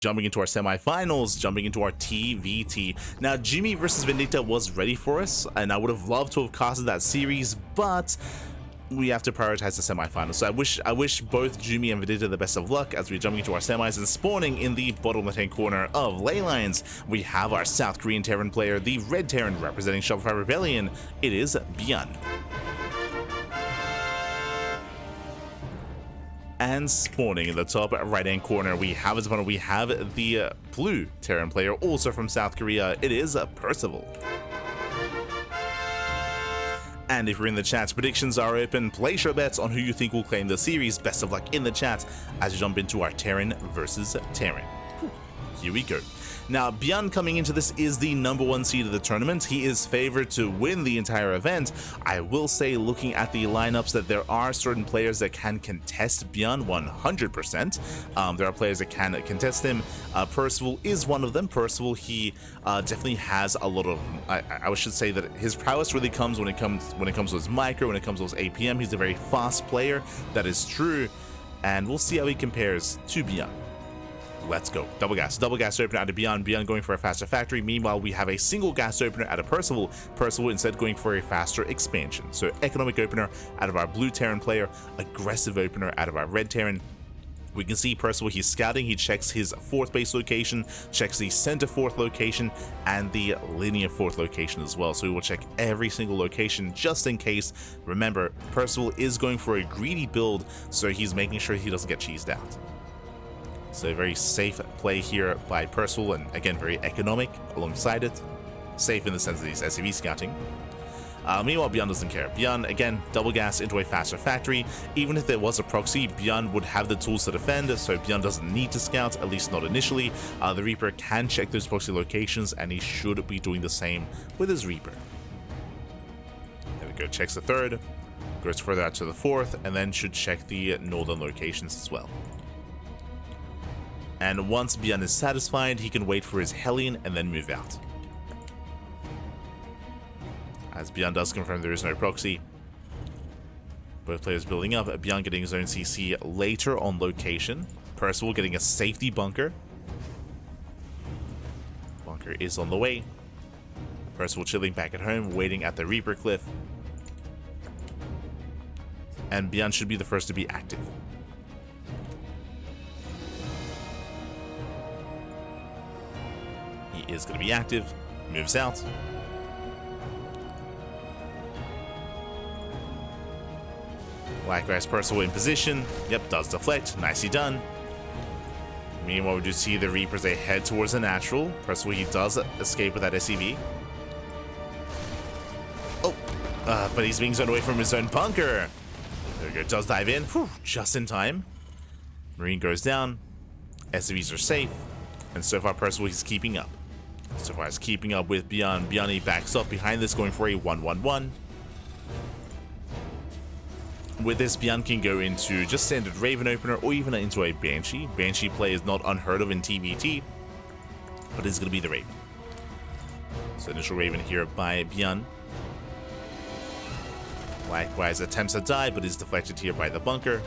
Jumping into our semifinals, jumping into our TvT. Now, Jimmy versus Vendetta was ready for us, and I would have loved to have casted that series, but we have to prioritize the semifinals. So I wish both Jimmy and Vendetta the best of luck as we're jumping into our semis and spawning in the bottom left-hand corner of ley lines. We have our South Korean Terran player, the Red Terran representing Shopify Rebellion. It is ByuN. And spawning in the top right-hand corner, we have as opponent, we have the blue Terran player, also from South Korea. It is Percival. And if you're in the chat, predictions are open. Place your bets on who you think will claim the series. Best of luck in the chat as we jump into our Terran versus Terran. Here we go. Now, ByuN coming into this is the #1 seed of the tournament. He is favored to win the entire event. I will say, looking at the lineups, that there are certain players that can contest ByuN 100%. There are players that can contest him. Percival is one of them. Percival, he definitely has a lot of. I should say that his prowess really comes when it comes to his micro, when it comes to his APM. He's a very fast player. That is true, and we'll see how he compares to ByuN. Let's go. Double gas opener out of ByuN. ByuN going for a faster factory. Meanwhile, we have a single gas opener out of Percival. Percival instead going for a faster expansion. So economic opener out of our blue Terran player. Aggressive opener out of our red Terran. We can see Percival, he's scouting, he checks his 4th base location, checks the center 4th location, and the linear 4th location as well. So we will check every single location just in case. Remember, Percival is going for a greedy build, so he's making sure he doesn't get cheesed out. So a very safe play here by Percival, and again, very economic alongside it. Safe in the sense that he's SCV scouting. Meanwhile, ByuN doesn't care. ByuN, again, double gas into a faster factory. Even if there was a proxy, ByuN would have the tools to defend, so ByuN doesn't need to scout, at least not initially. The Reaper can check those proxy locations, and he should be doing the same with his Reaper. There we go, checks the 3rd, goes further out to the 4th, and then should check the northern locations as well. And once ByuN is satisfied, he can wait for his Hellion and then move out. As ByuN does confirm there is no proxy. Both players building up. ByuN getting his own CC later on location. Percival getting a safety bunker. Bunker is on the way. Percival chilling back at home, waiting at the Reaper cliff. And ByuN should be the first to be active. He is going to be active, moves out. Black-Eyes Percival in position. Yep, does deflect. Nicely done. Meanwhile, we do see the Reapers, they head towards the natural. Percival, he does escape with that SCV. Oh, but he's being zoned away from his own bunker. There we go, does dive in. Whew, just in time. Marine goes down. SCVs are safe. And so far, Percival, he's keeping up. So far, he's keeping up with ByuN. ByuN, he backs up behind this, going for a 1-1-1. With this, ByuN can go into just standard Raven opener or even into a Banshee. Banshee play is not unheard of in TvT, but it's going to be the Raven. So initial Raven here by ByuN. Likewise, attempts a dive, but is deflected here by the bunker.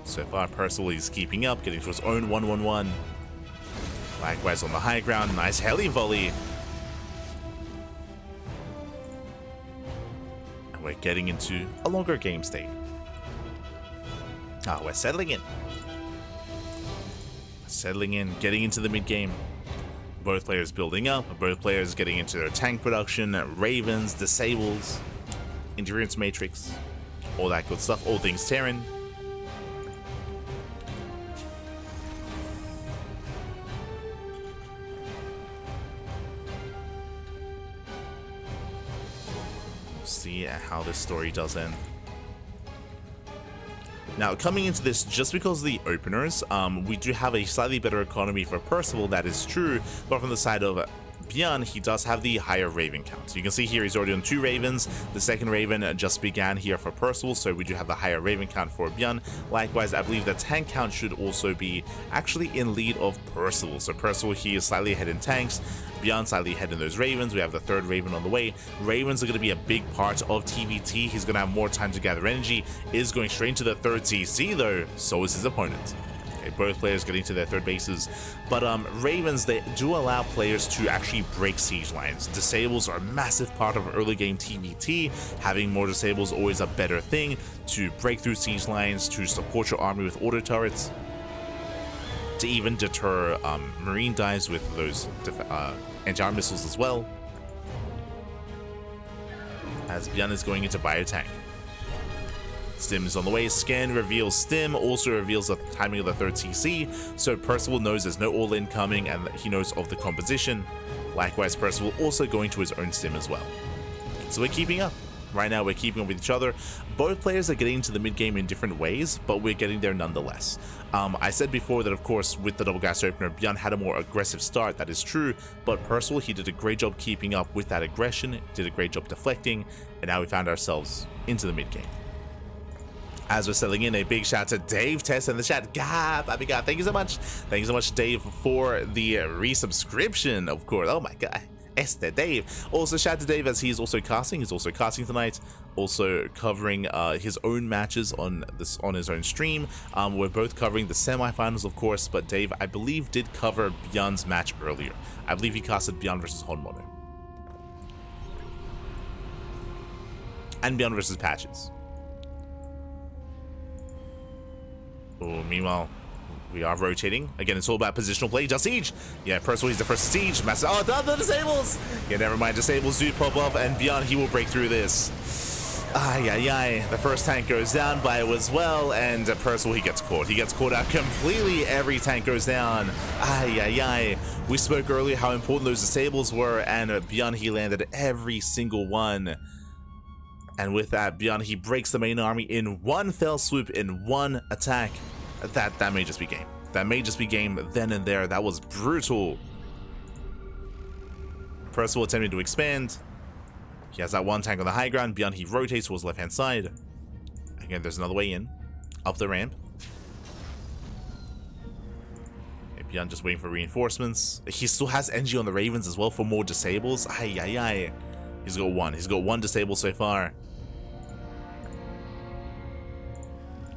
So far, Percival is keeping up, getting to his own 1-1-1. Likewise on the high ground, nice heli volley. And we're getting into a longer game state. We're settling in. Settling in, getting into the mid game. Both players building up, both players getting into their tank production, Ravens, Disables, Endurance Matrix, all that good stuff, all things Terran. See how this story does end. Now, coming into this, just because of the openers, we do have a slightly better economy for Percival, that is true, but from the side of ByuN, he does have the higher Raven count. So you can see here he's already on 2 Ravens. The second Raven just began here for Percival, so we do have the higher Raven count for ByuN. Likewise, I believe the tank count should also be actually in lead of Percival. So Percival, he is slightly ahead in tanks. ByuN slightly ahead in those Ravens. We have the 3rd Raven on the way. Ravens are going to be a big part of TvT. He's going to have more time to gather energy. Is going straight into the 3rd CC though, so is his opponent. Okay, both players getting to their third bases, but Ravens, they do allow players to actually break siege lines. Disables are a massive part of early game TvT. Having more disables is always a better thing to break through siege lines, to support your army with auto turrets, to even deter marine dives with those anti-armor missiles as well. As ByuN is going into ByuTank. Stim is on the way. Scan reveals Stim, also reveals the timing of the third CC, so Percival knows there's no all-in coming and that he knows of the composition. Likewise, Percival also going to his own Stim as well. So we're keeping up. Right now we're keeping up with each other. Both players are getting into the mid-game in different ways, but we're getting there nonetheless. I said before that, of course, with the double gas opener, ByuN had a more aggressive start. That is true, but Percival, he did a great job keeping up with that aggression, did a great job deflecting, and now we found ourselves into the mid-game. As we're settling in, a big shout out to Dave Tess in the chat. God, thank you so much. Thank you so much, Dave, for the resubscription, of course. Oh my god. Esther Dave. Also, shout out to Dave as he's also casting. He's also casting tonight. Also covering his own matches on his own stream. We're both covering the semifinals, of course, but Dave, I believe, did cover ByuN's match earlier. I believe he casted ByuN versus Honmono. And ByuN versus Patches. Oh, meanwhile, we are rotating. Again, it's all about positional play. Just siege. Yeah, Percival, he's the first siege. Master. Oh, the disables. Yeah, never mind. Disables do pop up, and ByuN, he will break through this. The first tank goes down by it as well, and Percival, he gets caught. He gets caught out completely. Every tank goes down. We spoke earlier how important those disables were, and ByuN, he landed every single one. And with that, ByuN, he breaks the main army in one fell swoop, in one attack. That may just be game. That may just be game then and there. That was brutal. Percival attempting to expand. He has that one tank on the high ground. ByuN, he rotates towards the left-hand side. Again, there's another way in. Up the ramp. Okay, ByuN just waiting for reinforcements. He still has NG on the Ravens as well for more disables. He's got one. He's got one disable so far.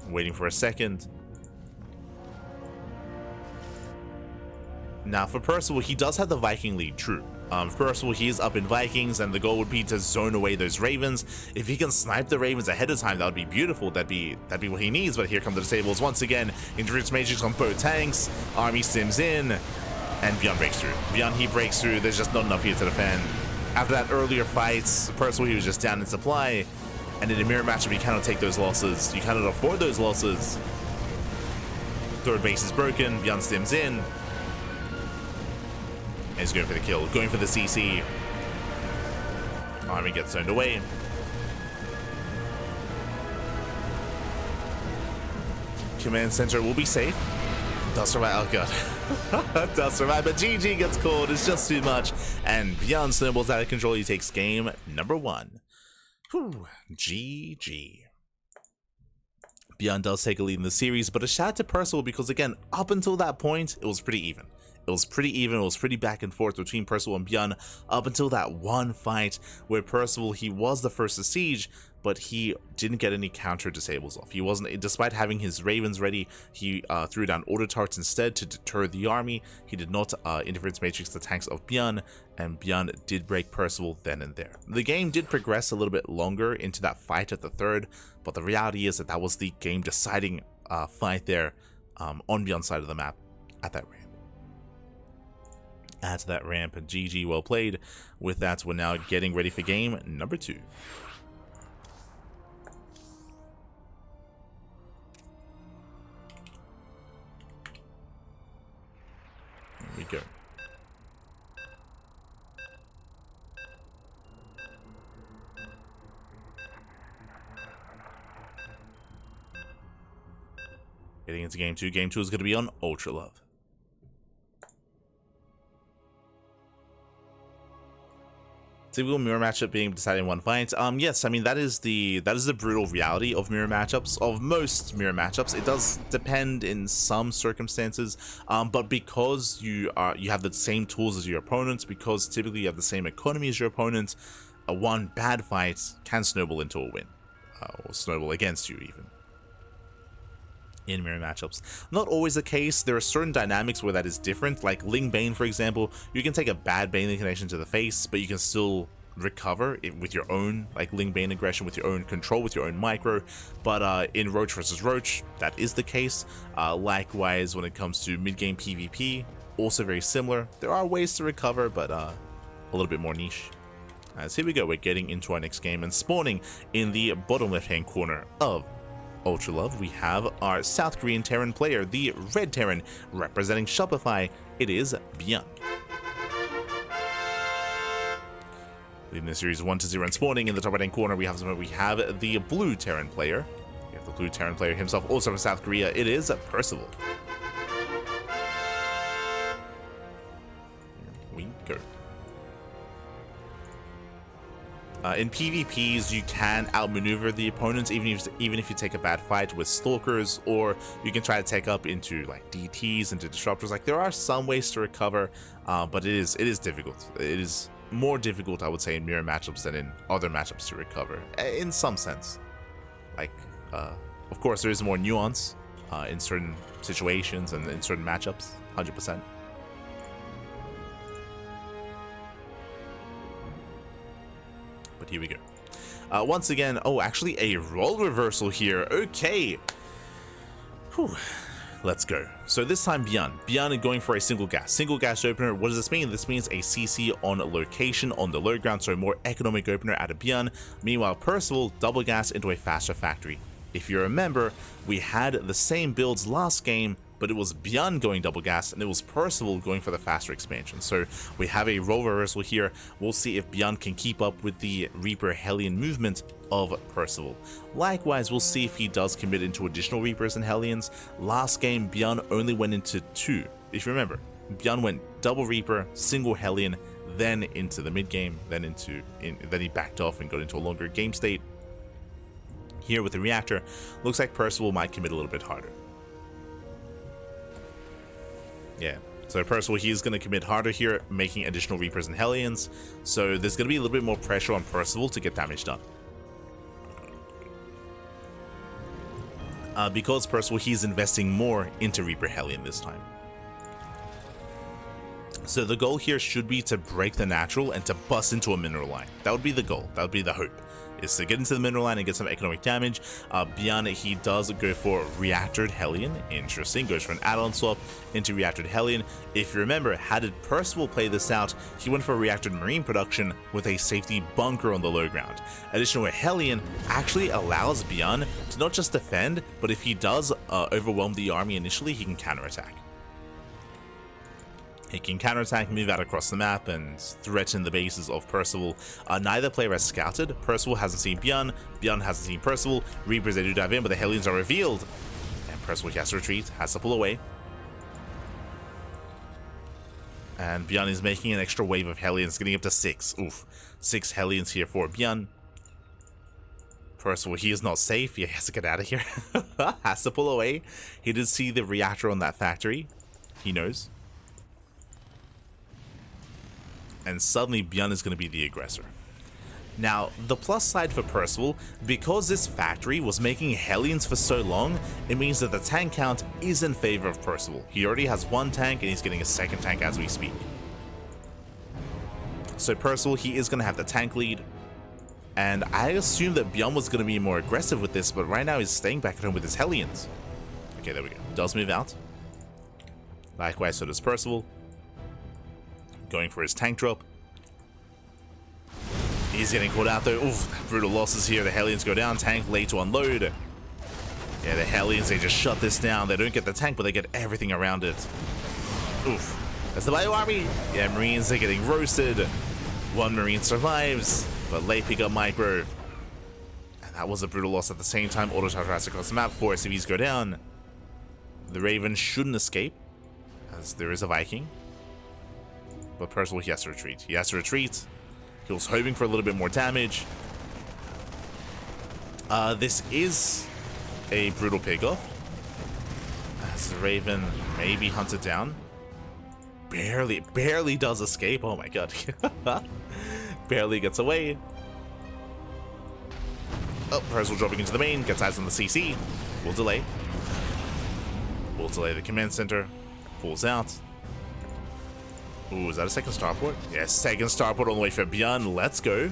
Waiting for a second. Now for Percival, he does have the Viking lead, true. Percival, he is up in Vikings, and the goal would be to zone away those Ravens. If he can snipe the Ravens ahead of time, that would be beautiful. That'd be what he needs. But here come the disables once again. Interference Matrix on both tanks. Army sims in, and ByuN breaks through. ByuN, he breaks through. There's just not enough here to defend. After that earlier fight, Percival, he was just down in supply. And in a mirror matchup, you cannot take those losses. You cannot afford those losses. Third base is broken. ByuN stims in. And he's going for the kill. Going for the CC. Army gets zoned away. Command center will be safe. Does survive. Oh god. Does survive, but GG gets called. It's just too much. And ByuN snowballs out of control. He takes game number 1. Whew. GG. ByuN does take a lead in the series, but a shout out to Percival because, again, up until that point, it was pretty even. It was pretty back and forth between Percival and ByuN up until that one fight where Percival, he was the first to siege, but he didn't get any counter disables off. He wasn't, despite having his Ravens ready, he threw down auto tarts instead to deter the army. He did not interference matrix the tanks of ByuN, and ByuN did break Percival then and there. The game did progress a little bit longer into that fight at the third, but the reality is that that was the game deciding fight there on ByuN's side of the map at that ramp. At that ramp, GG, well played. With that, we're now getting ready for game number 2. Here we go. Getting into game 2. Game 2 is going to be on Ultra Love. Typical mirror matchup being decided in one fight. Yes, I mean that is the brutal reality of mirror matchups, of most mirror matchups. It does depend in some circumstances, but because you have the same tools as your opponents, because typically you have the same economy as your opponent, one bad fight can snowball into a win, or snowball against you even. in mirror matchups. Not always the case. There are certain dynamics where that is different, like Ling Bane, for example. You can take a bad Bane connection to the face, but you can still recover it with your own, like, Ling Bane aggression, with your own control, with your own micro. But in Roach versus Roach, that is the case. Likewise, when it comes to mid-game PvP, also very similar. There are ways to recover, but a little bit more niche. As here we go, we're getting into our next game, and spawning in the bottom left-hand corner of Ultra Love, we have our South Korean Terran player, the Red Terran, representing Shopify. It is ByuN. Leading the series 1-0 and spawning in the top right-hand corner, we have the Blue Terran player. We have the Blue Terran player himself, also from South Korea. It is Percival. Here we go. In PvPs, you can outmaneuver the opponents, even if you take a bad fight with Stalkers, or you can try to take up into like DTs, into Disruptors. Like, there are some ways to recover, but it is difficult. It is more difficult, I would say, in mirror matchups than in other matchups to recover, in some sense. Like, of course, there is more nuance in certain situations and in certain matchups, 100%. But here we go. Once again, oh, actually a role reversal here. Okay. Whew. Let's go. So this time ByuN is going for a single gas opener. What does this mean? This means a CC on location on the low ground, so a more economic opener out of ByuN. Meanwhile, Percival double gas into a faster factory. If you remember, we had the same builds last game, but it was ByuN going double gas and it was Percival going for the faster expansion. So we have a role reversal here. We'll see if ByuN can keep up with the Reaper Hellion movement of Percival. Likewise, we'll see if he does commit into additional Reapers and Hellions. Last game, ByuN only went into 2. If you remember, ByuN went double Reaper, single Hellion, then into the mid game, then he backed off and got into a longer game state. Here with the reactor, looks like Percival might commit a little bit harder. Yeah, so Percival, he's going to commit harder here, making additional Reapers and Hellions. So there's going to be a little bit more pressure on Percival to get damage done. Because Percival, he's investing more into Reaper Hellion this time. So the goal here should be to break the natural and to bust into a mineral line. That would be the goal. That would be the hope, is to get into the mineral line and get some economic damage. ByuN, he does go for Reactored Hellion. Interesting. Goes for an add-on swap into Reactored Hellion. If you remember, how did Percival play this out? He went for Reactored Marine production with a safety bunker on the low ground. Additional Hellion actually allows ByuN to not just defend, but if he does overwhelm the army initially, he can counterattack. He can counterattack, move out across the map, and threaten the bases of Percival. Neither player has scouted. Percival hasn't seen ByuN. ByuN hasn't seen Percival. Reapers, they do dive in, but the Hellions are revealed. And Percival has to retreat, has to pull away. And ByuN is making an extra wave of Hellions, getting up to 6. Oof. 6 Hellions here for ByuN. Percival, he is not safe. He has to get out of here. Has to pull away. He did see the reactor on that factory. He knows. And suddenly ByuN is going to be the aggressor. Now, the plus side for Percival, because this factory was making Hellions for so long, it means that the tank count is in favor of Percival. He already has 1 tank and he's getting a 2nd tank as we speak. So Percival, he is going to have the tank lead. And I assumed that ByuN was going to be more aggressive with this, but right now he's staying back at home with his Hellions. Okay, there we go. Does move out. Likewise, so does Percival. Going for his tank drop. He's getting caught out though. Oof, brutal losses here. The Hellions go down. Tank late to unload. Yeah, the Hellions, they just shut this down. They don't get the tank, but they get everything around it. Oof. That's the ByuN army. Yeah, Marines, they're getting roasted. 1 Marine survives, but late pick up micro. And that was a brutal loss at the same time. Auto charge across the map. 4 SCVs go down. The Raven shouldn't escape, as there is a Viking. But Percival, he has to retreat. He has to retreat. He was hoping for a little bit more damage. This is a brutal pickoff, as the Raven may be hunted down. Barely does escape. Oh my god. Barely gets away. Oh, Percival dropping into the main. Gets eyes on the CC. Will delay. Will delay the command center. Pulls out. Ooh, is that a second starport? Yeah, second starport on the way for ByuN. Let's go.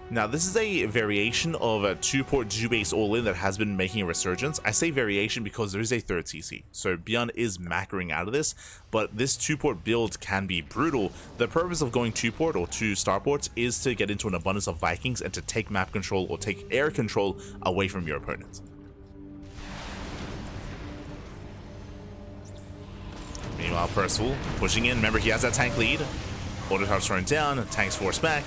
Now, this is a variation of a 2-port 2-base all-in that has been making a resurgence. I say variation because there is a third CC, so ByuN is macroing out of this, but this 2-port build can be brutal. The purpose of going 2-port or 2 starports is to get into an abundance of Vikings and to take map control or take air control away from your opponent. Meanwhile, Percival pushing in. Remember, he has that tank lead. Auto charge thrown down, tanks forced back.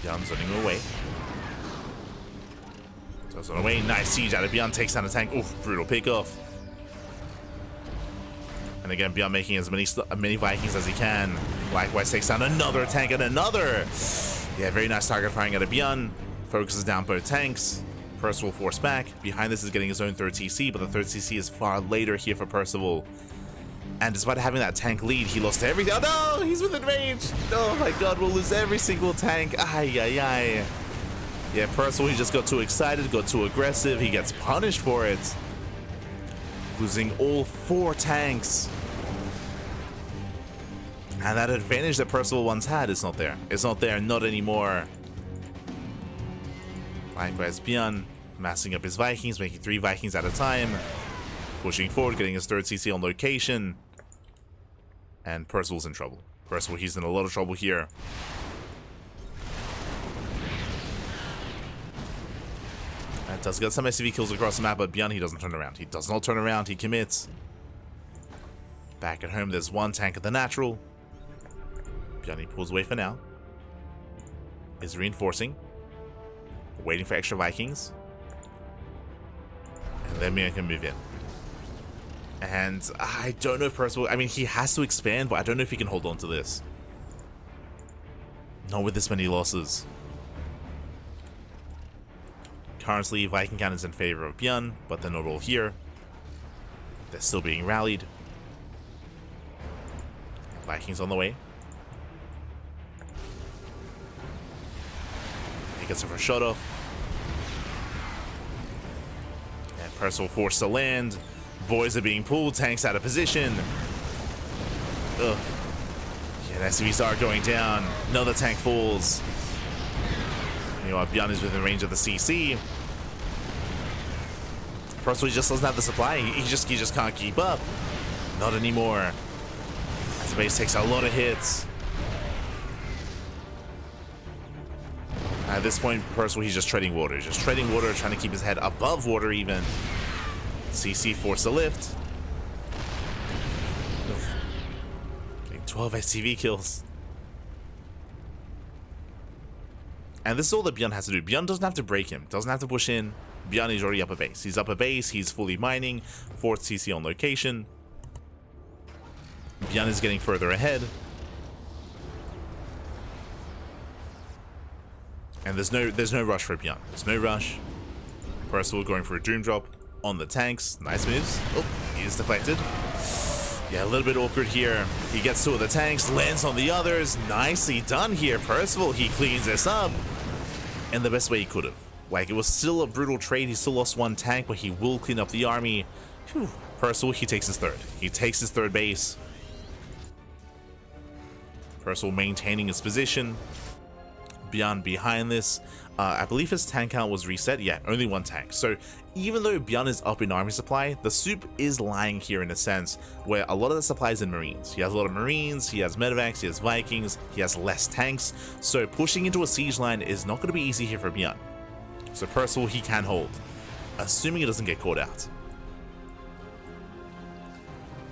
ByuN's running away. Does run away. Nice siege out of ByuN. Takes down the tank. Oof, brutal pickoff. And again, ByuN making as many Vikings as he can. Likewise takes down another tank and another. Yeah, very nice target firing out of ByuN. Focuses down both tanks. Percival forced back. Behind this is getting his own third CC, but the third CC is far later here for Percival. And despite having that tank lead, he lost everything. Oh no, he's within range. Oh my god, we'll lose every single tank. Ay, ay, ay. Yeah, Percival, he just got too excited, got too aggressive. He gets punished for it. Losing all 4 tanks. And that advantage that Percival once had is not there. It's not there, not anymore. Likewise, ByuN massing up his Vikings, making 3 Vikings at a time. Pushing forward, getting his third CC on location. And Percival's in trouble. Percival, he's in a lot of trouble here. And does get some SCV kills across the map, but ByuN, he doesn't turn around. He does not turn around, he commits. Back at home, there's 1 tank at the natural. ByuN, he pulls away for now. Is reinforcing. Waiting for extra Vikings. And then ByuN can move in. And I don't know if Percival, I mean, he has to expand, but I don't know if he can hold on to this. Not with this many losses. Currently, Viking cannons in favor of ByuN, but they're not all here. They're still being rallied. Vikings on the way. He gets a first shot off. And Percival forced to land. Boys are being pulled, tanks out of position. Ugh. Yeah, the SCVs are going down. Another tank falls. Meanwhile, ByuN is within range of the CC. Percival just doesn't have the supply. He just can't keep up. Not anymore. As the base takes a lot of hits. At this point, Percival, he's just treading water. Just treading water, trying to keep his head above water even. CC forced to lift. Getting 12 SCV kills. And this is all that ByuN has to do. ByuN doesn't have to break him. Doesn't have to push in. ByuN is already up a base. He's up a base. He's fully mining. 4th CC on location. ByuN is getting further ahead. And there's no rush for ByuN. There's no rush. Percival going for a Doom Drop on the tanks. Nice moves. Oh, he is deflected. Yeah, a little bit awkward here. He gets 2 of the tanks, lands on the others. Nicely done here. Percival, he cleans this up. And the best way he could have. Like, it was still a brutal trade. He still lost 1 tank, but he will clean up the army. Whew. Percival, he takes his 3rd. He takes his 3rd base. Percival maintaining his position. ByuN behind this. I believe his tank count was reset. Yeah, only 1 tank. So even though ByuN is up in army supply, the soup is lying here in a sense where a lot of the supply is in Marines. He has a lot of Marines, he has medevacs, he has Vikings, he has less tanks. So pushing into a siege line is not going to be easy here for ByuN. So Percival, he can hold, assuming he doesn't get caught out.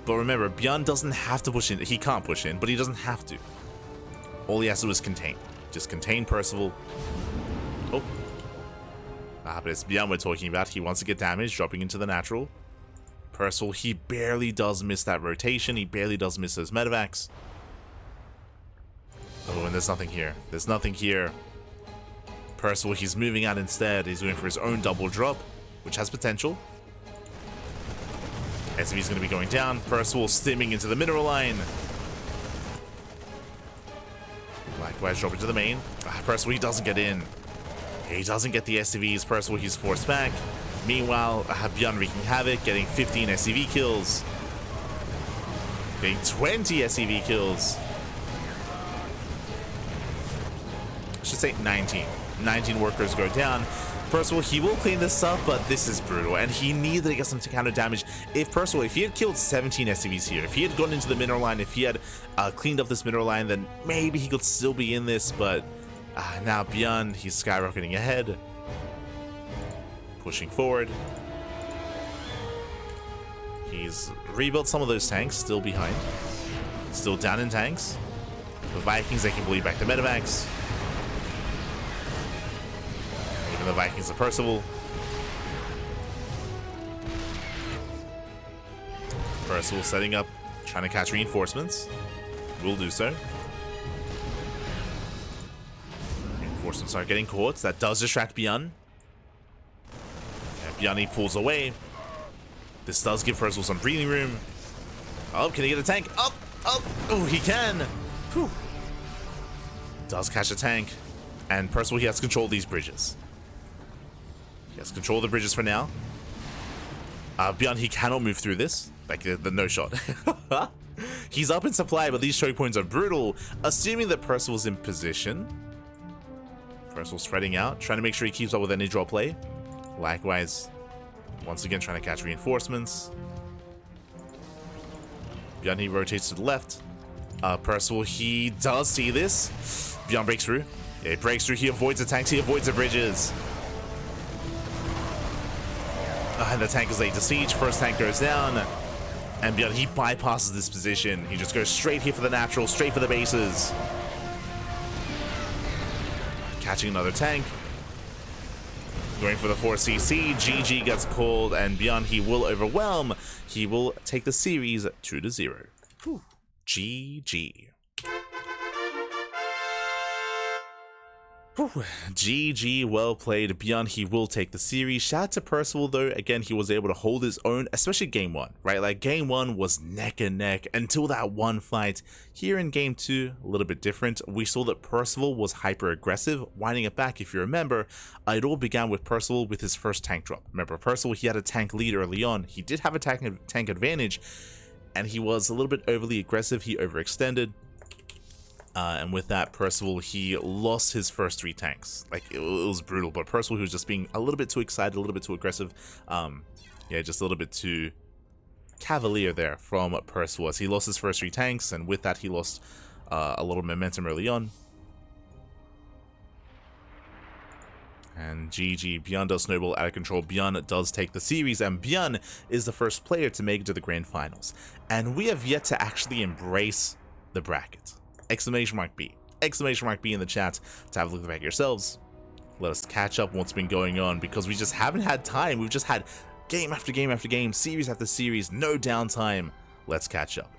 But remember, ByuN doesn't have to push in. He can't push in, but he doesn't have to. All he has to do is contain. Just contain Percival. Oh. But it's ByuN we're talking about. He wants to get damage, dropping into the natural. Percival, he barely does miss that rotation. He barely does miss those medevacs. Oh, and there's nothing here. There's nothing here. Percival, he's moving out instead. He's going for his own double drop, which has potential. SCV's going to be going down. Percival stimming into the mineral line. Likewise, drop into the main. Percival, he doesn't get in. He doesn't get the SCVs. Percival, he's forced back. Meanwhile, ByuN wreaking havoc, getting 15 SCV kills. Getting 20 SCV kills. I should say 19. 19 workers go down. Percival, he will clean this up, but this is brutal, and he needed to get some counter damage. If Percival, if he had killed 17 SCVs here, if he had gone into the mineral line, if he had cleaned up this mineral line, then maybe he could still be in this, but now ByuN, he's skyrocketing ahead. Pushing forward. He's rebuilt some of those tanks, still behind. Still down in tanks. The Vikings, they can bleed back the medevacs. Even the Vikings of Percival. Percival setting up, trying to catch reinforcements. Will do so. Reinforcements are getting caught. That does distract ByuN. ByuN, he pulls away. This does give Percival some breathing room. Oh, can he get a tank? Up, up. Oh, he can. Whew. Does catch a tank. And Percival, he has control of these bridges. He has control of the bridges for now. ByuN, he cannot move through this. Like the no shot. He's up in supply, but these choke points are brutal. Assuming that Percival's in position. Percival's spreading out, trying to make sure he keeps up with any draw play. Likewise, once again trying to catch reinforcements. ByuN, he rotates to the left. Percival, he does see this. ByuN breaks through. Yeah, he breaks through. He avoids the tanks. He avoids the bridges. And the tank is laid to siege. First tank goes down. And ByuN, he bypasses this position. He just goes straight here for the natural, straight for the bases. Catching another tank. Going for the 4CC, GG gets called, and ByuN, he will overwhelm. He will take the series 2-0. Whew. GG. Whew. GG, well played. ByuN, he will take the series. Shout out to Percival, though. Again, he was able to hold his own, especially game one, right? Like, game one was neck and neck until that one fight. Here in game two, a little bit different. We saw that Percival was hyper aggressive, winding it back. If you remember, it all began with Percival with his first tank drop. Remember, Percival, he had a tank lead early on. He did have a tank advantage, and he was a little bit overly aggressive. He overextended. And with that, Percival, he lost his first 3 tanks. Like, it was brutal, but Percival, he was just being a little bit too excited, a little bit too aggressive. Yeah, just a little bit too cavalier there from Percival, as he lost his first 3 tanks, and with that, he lost a little momentum early on. And GG, ByuN does snowball out of control. ByuN does take the series, and ByuN is the first player to make it to the grand finals. And we have yet to actually embrace the bracket. Exclamation mark B. Exclamation mark B in the chat to have a look back yourselves. Let us catch up what's been going on, because we just haven't had time. We've just had game after game after game, series after series, no downtime. Let's catch up.